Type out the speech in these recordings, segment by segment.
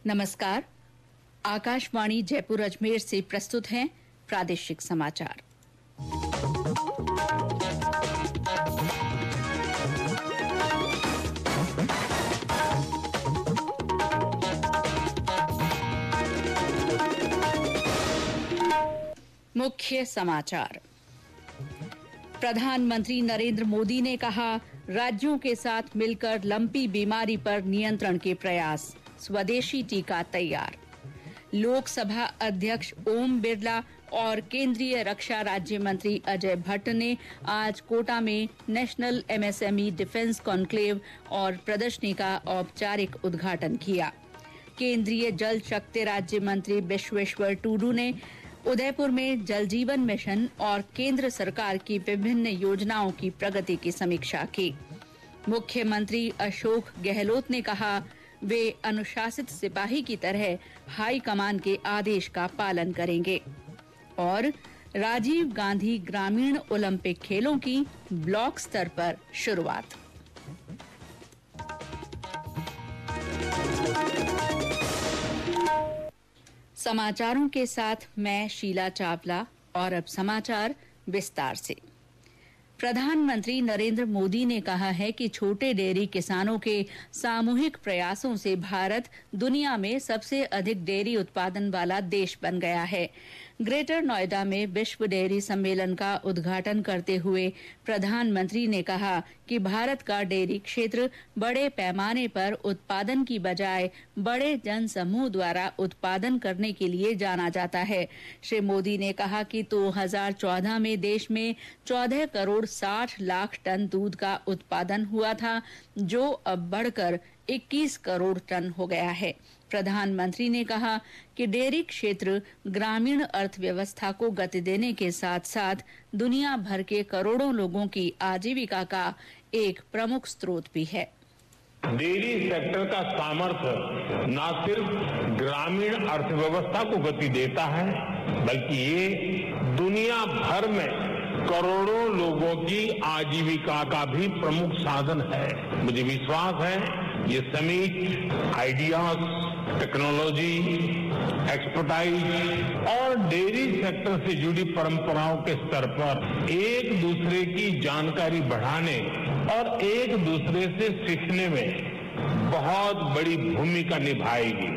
नमस्कार। आकाशवाणी जयपुर अजमेर से प्रस्तुत हैं प्रादेशिक समाचार। मुख्य समाचार। प्रधानमंत्री नरेंद्र मोदी ने कहा, राज्यों के साथ मिलकर लंपी बीमारी पर नियंत्रण के प्रयास, स्वदेशी टीका तैयार। लोकसभा अध्यक्ष ओम बिरला और केंद्रीय रक्षा राज्य मंत्री अजय भट्ट ने आज कोटा में नेशनल एमएसएमई डिफेंस कॉन्क्लेव और प्रदर्शनी का औपचारिक उद्घाटन किया। केंद्रीय जल शक्ति राज्य मंत्री विश्वेश्वर टूडू ने उदयपुर में जल जीवन मिशन और केंद्र सरकार की विभिन्न योजनाओं की प्रगति की समीक्षा की। मुख्यमंत्री अशोक गहलोत ने कहा, वे अनुशासित सिपाही की तरह हाई कमान के आदेश का पालन करेंगे। और राजीव गांधी ग्रामीण ओलंपिक खेलों की ब्लॉक स्तर पर शुरुआत। समाचारों के साथ मैं शीला चावला और अब समाचार विस्तार से। प्रधानमंत्री नरेंद्र मोदी ने कहा है कि छोटे डेयरी किसानों के सामूहिक प्रयासों से भारत दुनिया में सबसे अधिक डेयरी उत्पादन वाला देश बन गया है। ग्रेटर नोएडा में विश्व डेयरी सम्मेलन का उद्घाटन करते हुए प्रधानमंत्री ने कहा कि भारत का डेयरी क्षेत्र बड़े पैमाने पर उत्पादन की बजाय बड़े जनसमूह द्वारा उत्पादन करने के लिए जाना जाता है। श्री मोदी ने कहा कि 2014 में देश में 14 करोड़ 60 लाख टन दूध का उत्पादन हुआ था, जो अब बढ़कर 21 करोड़ टन हो गया है। प्रधानमंत्री ने कहा कि डेयरी क्षेत्र ग्रामीण अर्थव्यवस्था को गति देने के साथ साथ दुनिया भर के करोड़ों लोगों की आजीविका का एक प्रमुख स्रोत भी है। डेयरी सेक्टर का सामर्थ्य न सिर्फ ग्रामीण अर्थव्यवस्था को गति देता है, बल्कि ये दुनिया भर में करोड़ों लोगों की आजीविका का भी प्रमुख साधन है। मुझे विश्वास है ये समिट आइडियाज, टेक्नोलॉजी, एक्सपर्टाइज और डेयरी सेक्टर से जुड़ी परंपराओं के स्तर पर एक दूसरे की जानकारी बढ़ाने और एक दूसरे से सीखने में बहुत बड़ी भूमिका निभाएगी।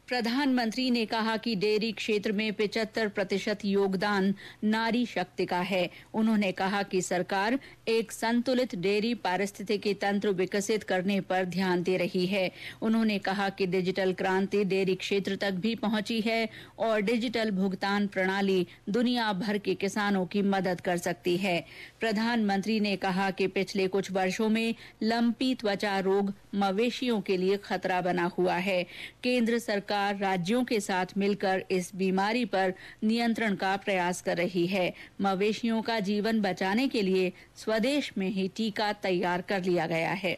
प्रधानमंत्री ने कहा कि डेयरी क्षेत्र में 75% योगदान नारी शक्ति का है। उन्होंने कहा कि सरकार एक संतुलित डेयरी पारिस्थितिकी तंत्र विकसित करने पर ध्यान दे रही है। उन्होंने कहा कि डिजिटल क्रांति डेयरी क्षेत्र तक भी पहुंची है और डिजिटल भुगतान प्रणाली दुनिया भर के किसानों की मदद कर सकती है। प्रधानमंत्री ने कहा कि पिछले कुछ वर्षों में लंपी त्वचा रोग मवेशियों के लिए खतरा बना हुआ है। केंद्र सरकार राज्यों के साथ मिलकर इस बीमारी पर नियंत्रण का प्रयास कर रही है। मवेशियों का जीवन बचाने के लिए स्वदेश में ही टीका तैयार कर लिया गया है।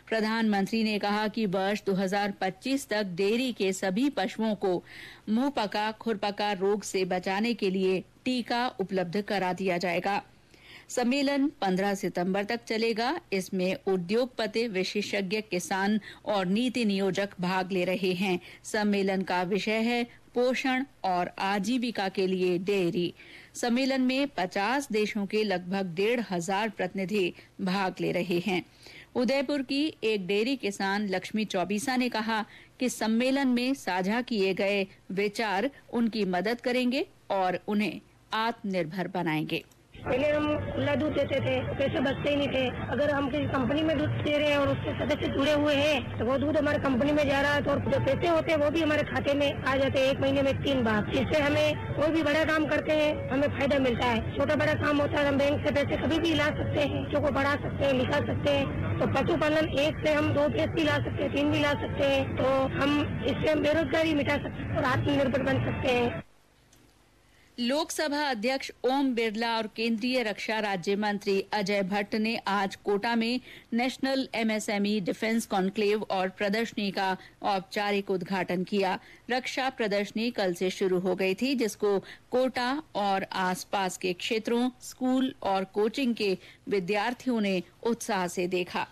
प्रधानमंत्री ने कहा कि वर्ष 2025 तक डेयरी के सभी पशुओं को मुंहपका खुरपका रोग से बचाने के लिए टीका उपलब्ध करा दिया जाएगा। सम्मेलन 15 सितंबर तक चलेगा। इसमें उद्योगपति, विशेषज्ञ, किसान और नीति नियोजक भाग ले रहे हैं। सम्मेलन का विषय है पोषण और आजीविका के लिए डेयरी। सम्मेलन में 50 देशों के लगभग 1,500 प्रतिनिधि भाग ले रहे हैं। उदयपुर की एक डेयरी किसान लक्ष्मी चौबीसा ने कहा कि सम्मेलन में साझा किए गए विचार उनकी मदद करेंगे और उन्हें आत्मनिर्भर बनाएंगे। पहले हम खुला दूध देते थे, पैसे बचते ही नहीं थे। अगर हम किसी कंपनी में दूध दे रहे हैं और उसके सदस्य जुड़े हुए हैं तो वो दूध हमारे कंपनी में जा रहा है, तो और जो पैसे होते हैं वो भी हमारे खाते में आ जाते हैं 1 महीने में 3 बार। इससे हमें कोई भी बड़ा काम करते हैं हमें फायदा मिलता है। छोटा बड़ा काम होता है हम बैंक से पैसे कभी भी ला सकते हैं, बच्चों को पढ़ा सकते हैं, लिखा सकते हैं। तो पशुपालन एक से हम 2 भैंस भी ला सकते हैं, 3 भी ला सकते हैं। तो हम इससे हम बेरोजगारी मिटा सकते हैं और आत्मनिर्भर बन सकते हैं। लोकसभा अध्यक्ष ओम बिरला और केंद्रीय रक्षा राज्य मंत्री अजय भट्ट ने आज कोटा में नेशनल एमएसएमई डिफेंस कॉन्क्लेव और प्रदर्शनी का औपचारिक उद्घाटन किया। रक्षा प्रदर्शनी कल से शुरू हो गई थी, जिसको कोटा और आसपास के क्षेत्रों, स्कूल और कोचिंग के विद्यार्थियों ने उत्साह से देखा।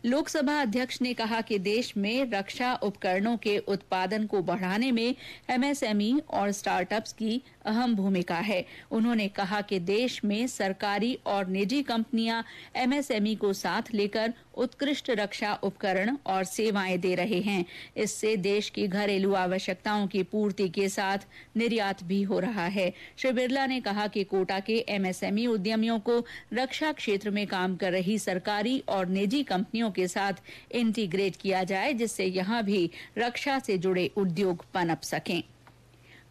लोकसभा अध्यक्ष ने कहा कि देश में रक्षा उपकरणों के उत्पादन को बढ़ाने में एमएसएमई और स्टार्टअप्स की अहम भूमिका है। उन्होंने कहा कि देश में सरकारी और निजी कंपनियां एमएसएमई को साथ लेकर उत्कृष्ट रक्षा उपकरण और सेवाएं दे रहे हैं। इससे देश की घरेलू आवश्यकताओं की पूर्ति के साथ निर्यात भी हो रहा है। श्री बिरला ने कहा कि कोटा के एमएसएमई उद्यमियों को रक्षा क्षेत्र में काम कर रही सरकारी और निजी कंपनियों के साथ इंटीग्रेट किया जाए, जिससे यहां भी रक्षा से जुड़े उद्योग पनप सकें।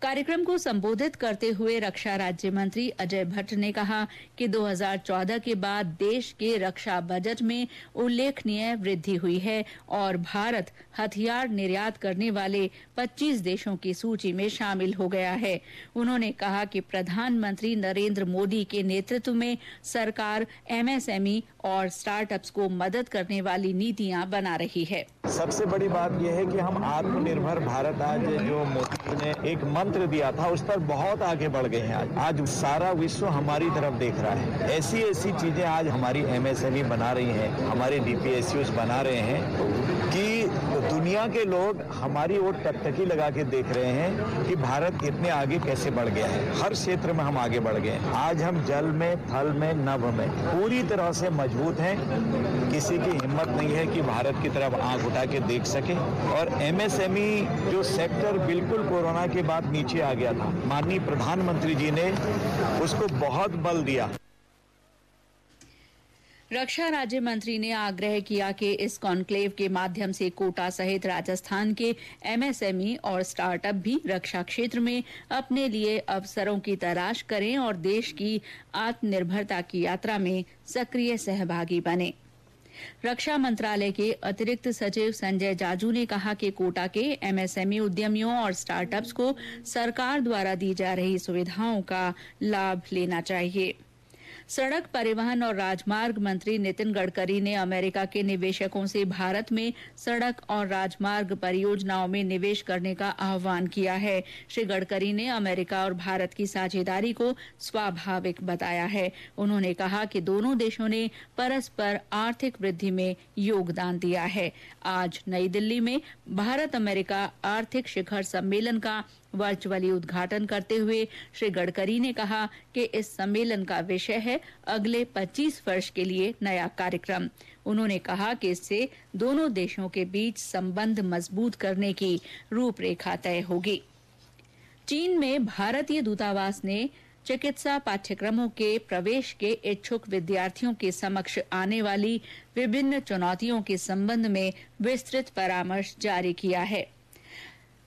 कार्यक्रम को संबोधित करते हुए रक्षा राज्य मंत्री अजय भट्ट ने कहा कि 2014 के बाद देश के रक्षा बजट में उल्लेखनीय वृद्धि हुई है और भारत हथियार निर्यात करने वाले 25 देशों की सूची में शामिल हो गया है। उन्होंने कहा कि प्रधानमंत्री नरेंद्र मोदी के नेतृत्व में सरकार एमएसएमई और स्टार्टअप्स को मदद करने वाली नीतियां बना रही है। सबसे बड़ी बात यह है कि हम आत्मनिर्भर भारत आज जो मोदी ने एक मंत्र दिया था उस पर बहुत आगे बढ़ गए हैं। आज सारा विश्व हमारी तरफ देख रहा है। ऐसी ऐसी चीजें आज हमारी एमएसएमई बना रही हैं, हमारे डीपीएसयूज बना रहे हैं कि दुनिया के लोग हमारी ओर टकटकी लगा के देख रहे हैं कि भारत इतने आगे कैसे बढ़ गया है। हर क्षेत्र में हम आगे बढ़ गए हैं। आज हम जल में, थल में, नभ में पूरी तरह से मजबूत हैं। किसी की हिम्मत नहीं है कि भारत की तरफ आंख उठा के देख सके। और एमएसएमई जो सेक्टर बिल्कुल कोरोना के बाद नीचे आ गया था, माननीय प्रधानमंत्री जी ने उसको बहुत बल दिया। रक्षा राज्य मंत्री ने आग्रह किया कि इस कॉन्क्लेव के माध्यम से कोटा सहित राजस्थान के एमएसएमई और स्टार्टअप भी रक्षा क्षेत्र में अपने लिए अवसरों की तलाश करें और देश की आत्मनिर्भरता की यात्रा में सक्रिय सहभागी बने। रक्षा मंत्रालय के अतिरिक्त सचिव संजय जाजू ने कहा कि कोटा के एमएसएमई उद्यमियों और स्टार्टअप्स को सरकार द्वारा दी जा रही सुविधाओं का लाभ लेना चाहिए। सड़क परिवहन और राजमार्ग मंत्री नितिन गडकरी ने अमेरिका के निवेशकों से भारत में सड़क और राजमार्ग परियोजनाओं में निवेश करने का आह्वान किया है। श्री गडकरी ने अमेरिका और भारत की साझेदारी को स्वाभाविक बताया है। उन्होंने कहा कि दोनों देशों ने परस्पर आर्थिक वृद्धि में योगदान दिया है। आज नई दिल्ली में भारत अमेरिका आर्थिक शिखर सम्मेलन का वर्चुअली उद्घाटन करते हुए श्री गडकरी ने कहा कि इस सम्मेलन का विषय है अगले 25 वर्ष के लिए नया कार्यक्रम। उन्होंने कहा कि इससे दोनों देशों के बीच संबंध मजबूत करने की रूपरेखा तय होगी। चीन में भारतीय दूतावास ने चिकित्सा पाठ्यक्रमों के प्रवेश के इच्छुक विद्यार्थियों के समक्ष आने वाली विभिन्न चुनौतियों के संबंध में विस्तृत परामर्श जारी किया है।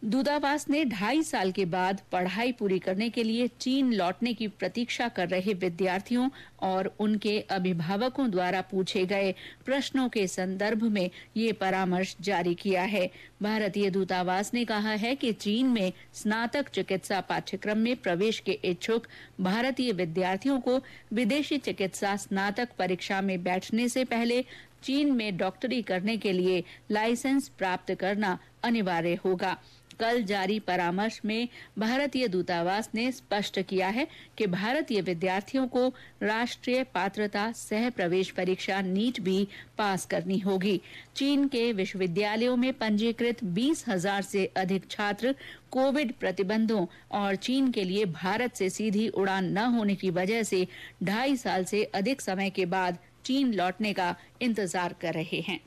दूतावास ने 2.5 साल के बाद पढ़ाई पूरी करने के लिए चीन लौटने की प्रतीक्षा कर रहे विद्यार्थियों और उनके अभिभावकों द्वारा पूछे गए प्रश्नों के संदर्भ में ये परामर्श जारी किया है। भारतीय दूतावास ने कहा है कि चीन में स्नातक चिकित्सा पाठ्यक्रम में प्रवेश के इच्छुक भारतीय विद्यार्थियों को विदेशी चिकित्सा स्नातक परीक्षा में बैठने से पहले चीन में डॉक्टरी करने के लिए लाइसेंस प्राप्त करना अनिवार्य होगा। कल जारी परामर्श में भारतीय दूतावास ने स्पष्ट किया है कि भारतीय विद्यार्थियों को राष्ट्रीय पात्रता सह प्रवेश परीक्षा नीट भी पास करनी होगी। चीन के विश्वविद्यालयों में पंजीकृत 20,000 से अधिक छात्र कोविड प्रतिबंधों और चीन के लिए भारत से सीधी उड़ान न होने की वजह से 2.5 साल से अधिक समय के बाद चीन लौटने का इंतजार कर रहे हैं।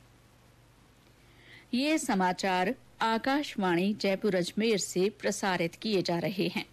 ये समाचार आकाशवाणी जयपुर अजमेर से प्रसारित किए जा रहे हैं।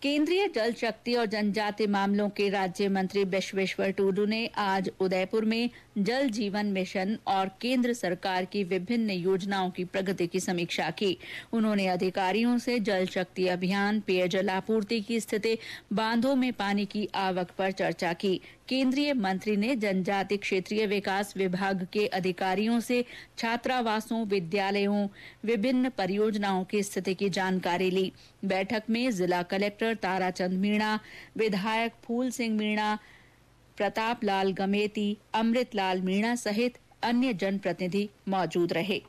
केंद्रीय जल शक्ति और जनजातीय मामलों के राज्य मंत्री विश्वेश्वर टूडू ने आज उदयपुर में जल जीवन मिशन और केंद्र सरकार की विभिन्न योजनाओं की प्रगति की समीक्षा की। उन्होंने अधिकारियों से जल शक्ति अभियान, पेयजल आपूर्ति की स्थिति, बांधों में पानी की आवक पर चर्चा की। केंद्रीय मंत्री ने जनजातीय क्षेत्रीय विकास विभाग के अधिकारियों से छात्रावासों, विद्यालयों, विभिन्न परियोजनाओं की स्थिति की जानकारी ली। बैठक में जिला कलेक्टर ताराचंद मीणा, विधायक फूल सिंह मीणा, प्रताप लाल गमेती, अमृत लाल मीणा सहित अन्य जनप्रतिनिधि मौजूद रहे।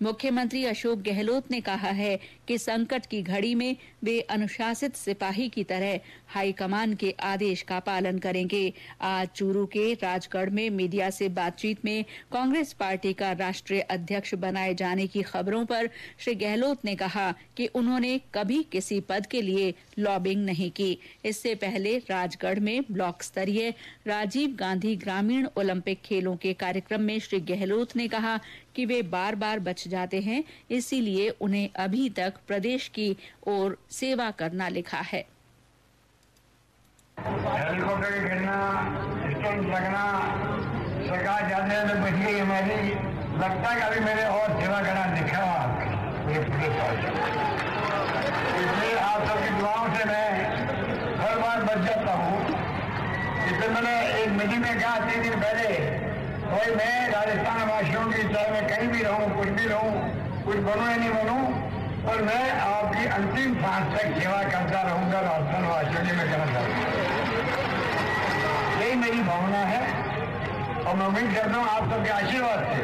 मुख्यमंत्री अशोक गहलोत ने कहा है कि संकट की घड़ी में वे अनुशासित सिपाही की तरह हाईकमान के आदेश का पालन करेंगे। आज चूरू के राजगढ़ में मीडिया से बातचीत में कांग्रेस पार्टी का राष्ट्रीय अध्यक्ष बनाए जाने की खबरों पर श्री गहलोत ने कहा कि उन्होंने कभी किसी पद के लिए लॉबिंग नहीं की। इससे पहले राजगढ़ में ब्लॉक स्तरीय राजीव गांधी ग्रामीण ओलंपिक खेलों के कार्यक्रम में श्री गहलोत ने कहा कि वे बार बार बच जाते हैं, इसीलिए उन्हें अभी तक प्रदेश की ओर सेवा करना लिखा है। हेलीकॉप्टर गिरना, स्टंट लगना, सरकार जाते हैं तो बच गई हमारी, लगता है अभी मेरे और सेवा करना दिखा इसलिए आप सबकी दुआओं से मैं हर बार बच जाता हूँ। इससे मैंने एक मीटिंग में कहा 3 दिन पहले, भाई मैं राजस्थान वासियों की चाहे मैं कहीं भी रहूं, कुछ भी रहूं, कुछ बनूं या नहीं बनूं, पर मैं आपकी अंतिम सांस तक सेवा करता रहूंगा राजस्थान वासियों की। मैं करना चाहता हूँ, यही मेरी भावना है और मैं उम्मीद करता हूँ आप सबके आशीर्वाद से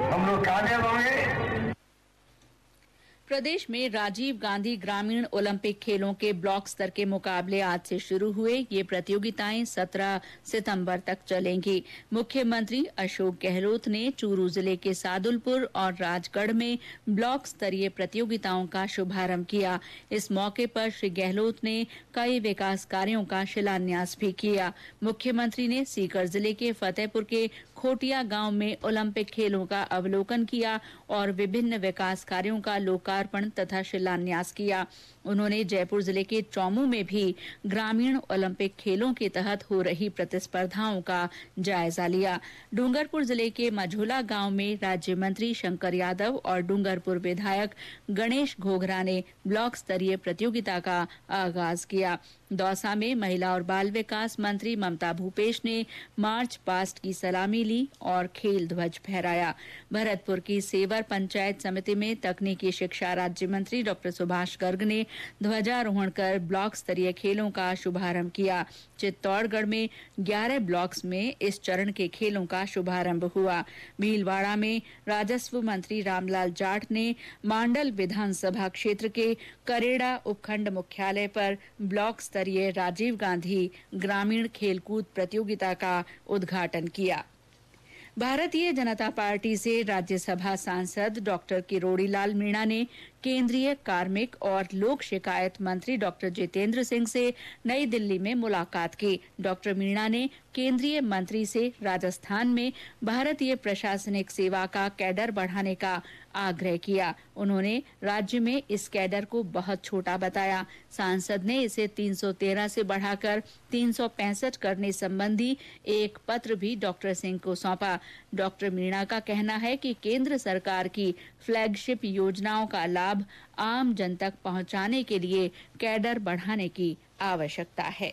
हम लोग कामयाब होंगे। प्रदेश में राजीव गांधी ग्रामीण ओलंपिक खेलों के ब्लॉक स्तर के मुकाबले आज से शुरू हुए। ये प्रतियोगिताएं 17 सितंबर तक चलेंगी। मुख्यमंत्री अशोक गहलोत ने चूरू जिले के सादुलपुर और राजगढ़ में ब्लॉक स्तरीय प्रतियोगिताओं का शुभारंभ किया। इस मौके पर श्री गहलोत ने कई विकास कार्यों का शिलान्यास भी किया। मुख्यमंत्री ने सीकर जिले के फतेहपुर के खोटिया गांव में ओलंपिक खेलों का अवलोकन किया और विभिन्न विकास कार्यों का लोकार्पण तथा शिलान्यास किया। उन्होंने जयपुर जिले के चौमू में भी ग्रामीण ओलंपिक खेलों के तहत हो रही प्रतिस्पर्धाओं का जायजा लिया। डूंगरपुर जिले के मझोला गांव में राज्य मंत्री शंकर यादव और डूंगरपुर विधायक गणेश घोघरा ने ब्लॉक स्तरीय प्रतियोगिता का आगाज किया। दौसा में महिला और बाल विकास मंत्री ममता भूपेश ने मार्च पास्ट की सलामी ली और खेल ध्वज फहराया। भरतपुर की सेवर पंचायत समिति में तकनीकी शिक्षा राज्य मंत्री डॉक्टर सुभाष गर्ग ने ध्वजारोहण कर ब्लॉक स्तरीय खेलों का शुभारंभ किया। चित्तौड़गढ़ में 11 ब्लॉक्स में इस चरण के खेलों का शुभारंभ हुआ। भीलवाड़ा में राजस्व मंत्री रामलाल जाट ने मांडल विधानसभा क्षेत्र के करेड़ा उपखंड मुख्यालय पर ब्लॉक स्तरीय राजीव गांधी ग्रामीण खेलकूद प्रतियोगिता का उद्घाटन किया। भारतीय जनता पार्टी से राज्यसभा सांसद डॉक्टर किरोड़ीलाल मीणा ने केंद्रीय कार्मिक और लोक शिकायत मंत्री डॉक्टर जितेंद्र सिंह से नई दिल्ली में मुलाकात की। डॉक्टर मीणा ने केंद्रीय मंत्री से राजस्थान में भारतीय प्रशासनिक सेवा का कैडर बढ़ाने का आग्रह किया। उन्होंने राज्य में इस कैडर को बहुत छोटा बताया। सांसद ने इसे 313 से बढ़ाकर 365 करने संबंधी एक पत्र भी डॉक्टर सिंह को सौंपा। डॉक्टर मीणा का कहना है कि केंद्र सरकार की फ्लैगशिप योजनाओं का लाभ आम जन तक पहुंचाने के लिए कैडर बढ़ाने की आवश्यकता है।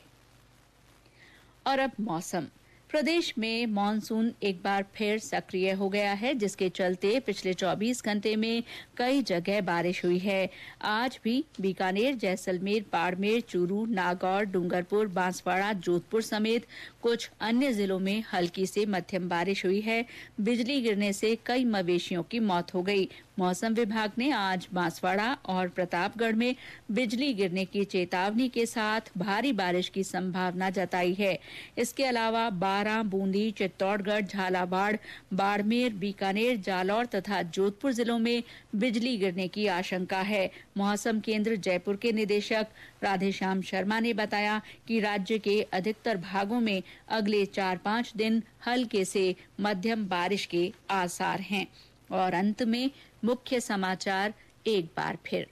और अब मौसम। प्रदेश में मानसून एक बार फिर सक्रिय हो गया है, जिसके चलते पिछले 24 घंटे में कई जगह बारिश हुई है। आज भी बीकानेर, जैसलमेर, बाड़मेर, चूरू, नागौर, डूंगरपुर, बांसवाड़ा, जोधपुर समेत कुछ अन्य जिलों में हल्की से मध्यम बारिश हुई है। बिजली गिरने से कई मवेशियों की मौत हो गई। मौसम विभाग ने आज बांसवाड़ा और प्रतापगढ़ में बिजली गिरने की चेतावनी के साथ भारी बारिश की संभावना जताई है। इसके अलावा बारां, बूंदी, चित्तौड़गढ़, झालावाड़, बाड़मेर, बीकानेर, जालौर तथा जोधपुर जिलों में बिजली गिरने की आशंका है। मौसम केंद्र जयपुर के निदेशक राधेश्याम शर्मा ने बताया कि राज्य के अधिकतर भागों में अगले 4-5 दिन हल्के से मध्यम बारिश के आसार हैं। और अंत में मुख्य समाचार एक बार फिर।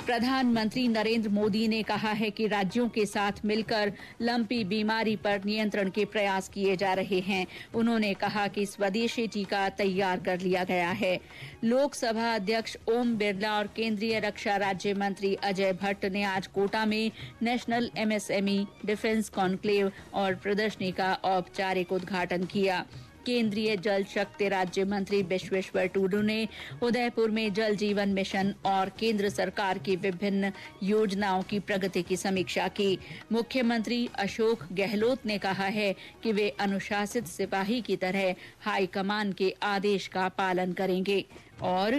प्रधानमंत्री नरेंद्र मोदी ने कहा है कि राज्यों के साथ मिलकर लंपी बीमारी पर नियंत्रण के प्रयास किए जा रहे हैं। उन्होंने कहा कि स्वदेशी टीका तैयार कर लिया गया है। लोकसभा अध्यक्ष ओम बिरला और केंद्रीय रक्षा राज्य मंत्री अजय भट्ट ने आज कोटा में नेशनल MSME डिफेंस कॉन्क्लेव और प्रदर्शनी का औपचारिक उद्घाटन किया। केंद्रीय जल शक्ति राज्य मंत्री विश्वेश्वर टूडू ने उदयपुर में जल जीवन मिशन और केंद्र सरकार की विभिन्न योजनाओं की प्रगति की समीक्षा की। मुख्यमंत्री अशोक गहलोत ने कहा है कि वे अनुशासित सिपाही की तरह हाईकमान के आदेश का पालन करेंगे। और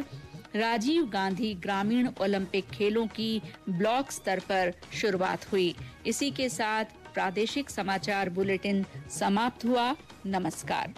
राजीव गांधी ग्रामीण ओलंपिक खेलों की ब्लॉक स्तर पर शुरुआत हुई। इसी के साथ प्रादेशिक समाचार बुलेटिन समाप्त हुआ। नमस्कार।